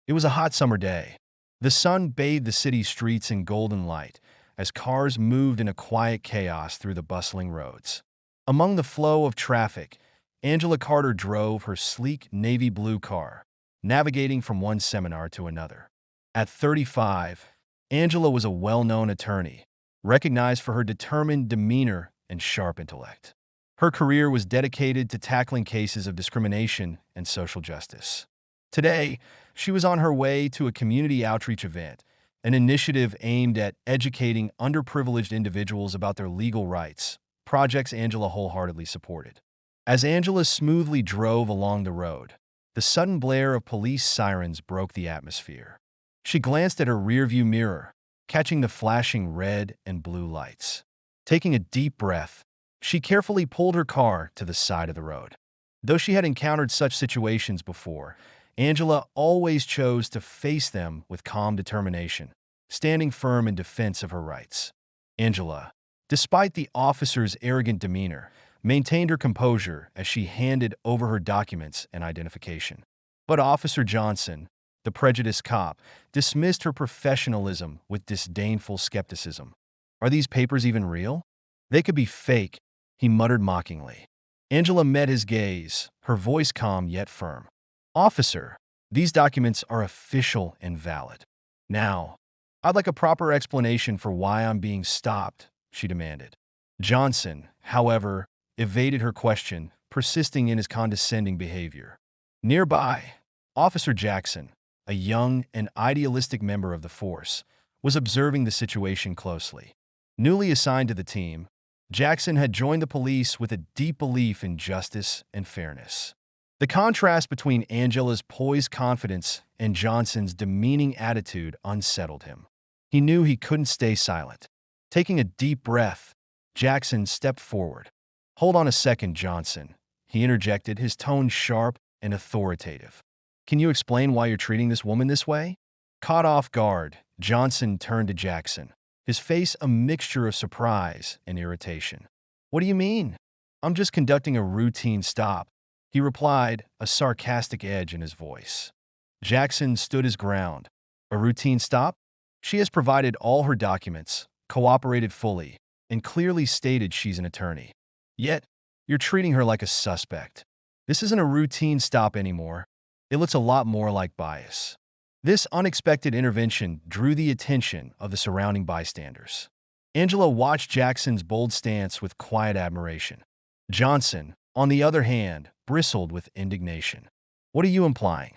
It was a hot summer day. The sun bathed the city's streets in golden light as cars moved in a quiet chaos through the bustling roads. Among the flow of traffic, Angela Carter drove her sleek navy blue car, navigating from one seminar to another. At 35, Angela was a well-known attorney, recognized for her determined demeanor and sharp intellect. Her career was dedicated to tackling cases of discrimination and social justice. Today, she was on her way to a community outreach event, an initiative aimed at educating underprivileged individuals about their legal rights, projects Angela wholeheartedly supported. As Angela smoothly drove along the road, the sudden blare of police sirens broke the atmosphere. She glanced at her rearview mirror, catching the flashing red and blue lights. Taking a deep breath, she carefully pulled her car to the side of the road. Though she had encountered such situations before, Angela always chose to face them with calm determination, standing firm in defense of her rights. Angela, despite the officer's arrogant demeanor, maintained her composure as she handed over her documents and identification. But Officer Johnson, the prejudiced cop, dismissed her professionalism with disdainful skepticism. "Are these papers even real? They could be fake," he muttered mockingly. Angela met his gaze, her voice calm yet firm. "Officer, these documents are official and valid. Now, I'd like a proper explanation for why I'm being stopped," she demanded. Johnson, however, evaded her question, persisting in his condescending behavior. Nearby, Officer Jackson, a young and idealistic member of the force, was observing the situation closely. Newly assigned to the team, Jackson had joined the police with a deep belief in justice and fairness. The contrast between Angela's poised confidence and Johnson's demeaning attitude unsettled him. He knew he couldn't stay silent. Taking a deep breath, Jackson stepped forward. "Hold on a second, Johnson," he interjected, his tone sharp and authoritative. "Can you explain why you're treating this woman this way?" Caught off guard, Johnson turned to Jackson, his face a mixture of surprise and irritation. "What do you mean? I'm just conducting a routine stop," he replied, a sarcastic edge in his voice. Jackson stood his ground. "A routine stop? She has provided all her documents, cooperated fully, and clearly stated she's an attorney. Yet, you're treating her like a suspect. This isn't a routine stop anymore. It looks a lot more like bias." This unexpected intervention drew the attention of the surrounding bystanders. Angela watched Jackson's bold stance with quiet admiration. Johnson, on the other hand, bristled with indignation. "What are you implying?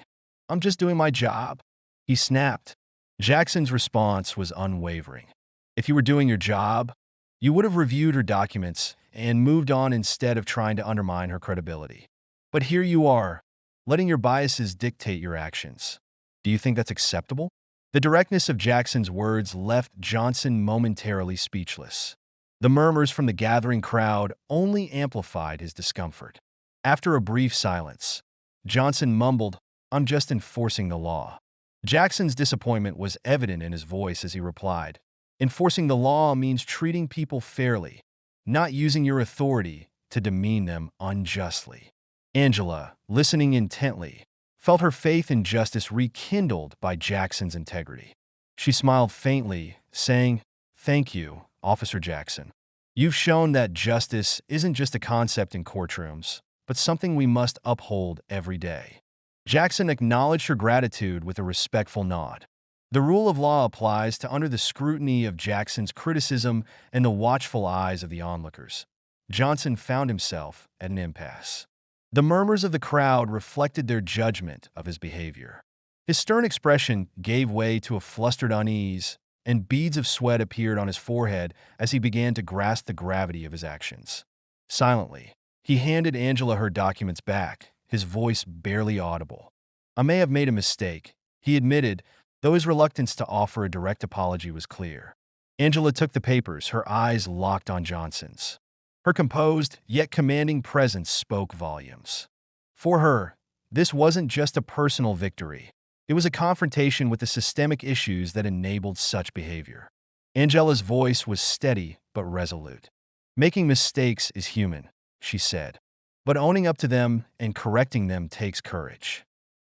I'm just doing my job," he snapped. Jackson's response was unwavering. "If you were doing your job, you would have reviewed her documents and moved on instead of trying to undermine her credibility. But here you are, letting your biases dictate your actions. Do you think that's acceptable?" The directness of Jackson's words left Johnson momentarily speechless. The murmurs from the gathering crowd only amplified his discomfort. After a brief silence, Johnson mumbled, "I'm just enforcing the law." Jackson's disappointment was evident in his voice as he replied, "Enforcing the law means treating people fairly, not using your authority to demean them unjustly." Angela, listening intently, felt her faith in justice rekindled by Jackson's integrity. She smiled faintly, saying, "Thank you, Officer Jackson. You've shown that justice isn't just a concept in courtrooms, but something we must uphold every day." Jackson acknowledged her gratitude with a respectful nod. The rule of law applies to under the scrutiny of Jackson's criticism and the watchful eyes of the onlookers. Johnson found himself at an impasse. The murmurs of the crowd reflected their judgment of his behavior. His stern expression gave way to a flustered unease, and beads of sweat appeared on his forehead as he began to grasp the gravity of his actions. Silently, he handed Angela her documents back, his voice barely audible. "I may have made a mistake," he admitted, though his reluctance to offer a direct apology was clear. Angela took the papers, her eyes locked on Johnson's. Her composed, yet commanding presence spoke volumes. For her, this wasn't just a personal victory. It was a confrontation with the systemic issues that enabled such behavior. Angela's voice was steady but resolute. "Making mistakes is human," she said, "but owning up to them and correcting them takes courage."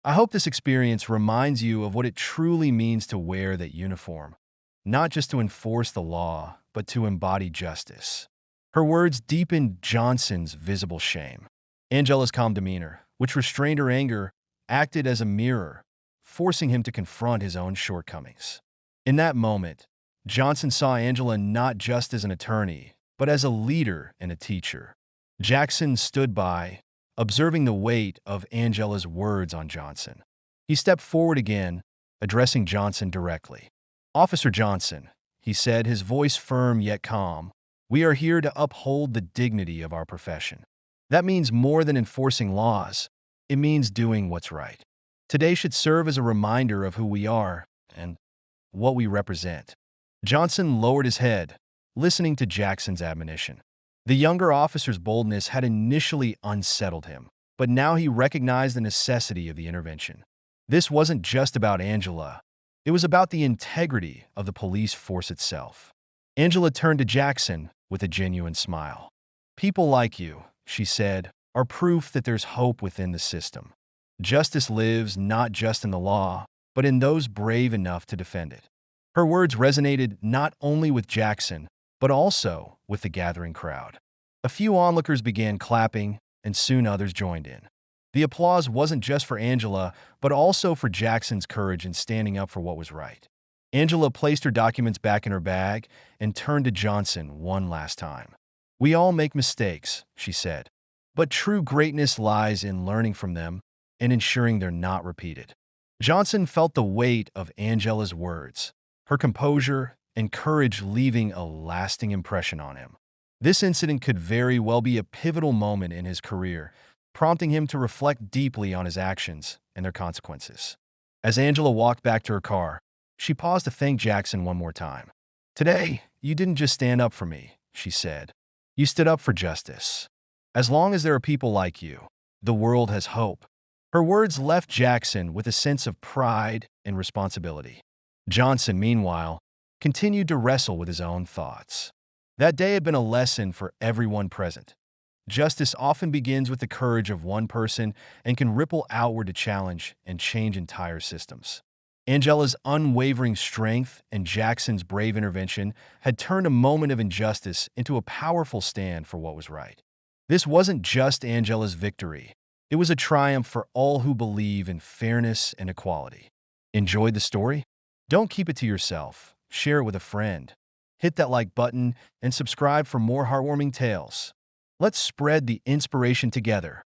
I hope this experience reminds you of what it truly means to wear that uniform, not just to enforce the law, but to embody justice. Her words deepened Johnson's visible shame. Angela's calm demeanor, which restrained her anger, acted as a mirror, forcing him to confront his own shortcomings. In that moment, Johnson saw Angela not just as an attorney, but as a leader and a teacher. Jackson stood by, observing the weight of Angela's words on Johnson. He stepped forward again, addressing Johnson directly. "Officer Johnson," he said, his voice firm yet calm, "we are here to uphold the dignity of our profession. That means more than enforcing laws. It means doing what's right. Today should serve as a reminder of who we are and what we represent." Johnson lowered his head, listening to Jackson's admonition. The younger officer's boldness had initially unsettled him, but now he recognized the necessity of the intervention. This wasn't just about Angela. It was about the integrity of the police force itself. Angela turned to Jackson with a genuine smile. "People like you," she said, "are proof that there's hope within the system. Justice lives not just in the law, but in those brave enough to defend it." Her words resonated not only with Jackson, but also with the gathering crowd. A few onlookers began clapping, and soon others joined in. The applause wasn't just for Angela, but also for Jackson's courage in standing up for what was right. Angela placed her documents back in her bag and turned to Johnson one last time. "We all make mistakes," she said, "but true greatness lies in learning from them and ensuring they're not repeated." Johnson felt the weight of Angela's words, her composure and courage leaving a lasting impression on him. This incident could very well be a pivotal moment in his career, prompting him to reflect deeply on his actions and their consequences. As Angela walked back to her car, she paused to thank Jackson one more time. "Today, you didn't just stand up for me," she said. "You stood up for justice. As long as there are people like you, the world has hope." Her words left Jackson with a sense of pride and responsibility. Johnson, meanwhile, continued to wrestle with his own thoughts. That day had been a lesson for everyone present. Justice often begins with the courage of one person and can ripple outward to challenge and change entire systems. Angela's unwavering strength and Jackson's brave intervention had turned a moment of injustice into a powerful stand for what was right. This wasn't just Angela's victory. It was a triumph for all who believe in fairness and equality. Enjoyed the story? Don't keep it to yourself. Share it with a friend. Hit that like button and subscribe for more heartwarming tales. Let's spread the inspiration together.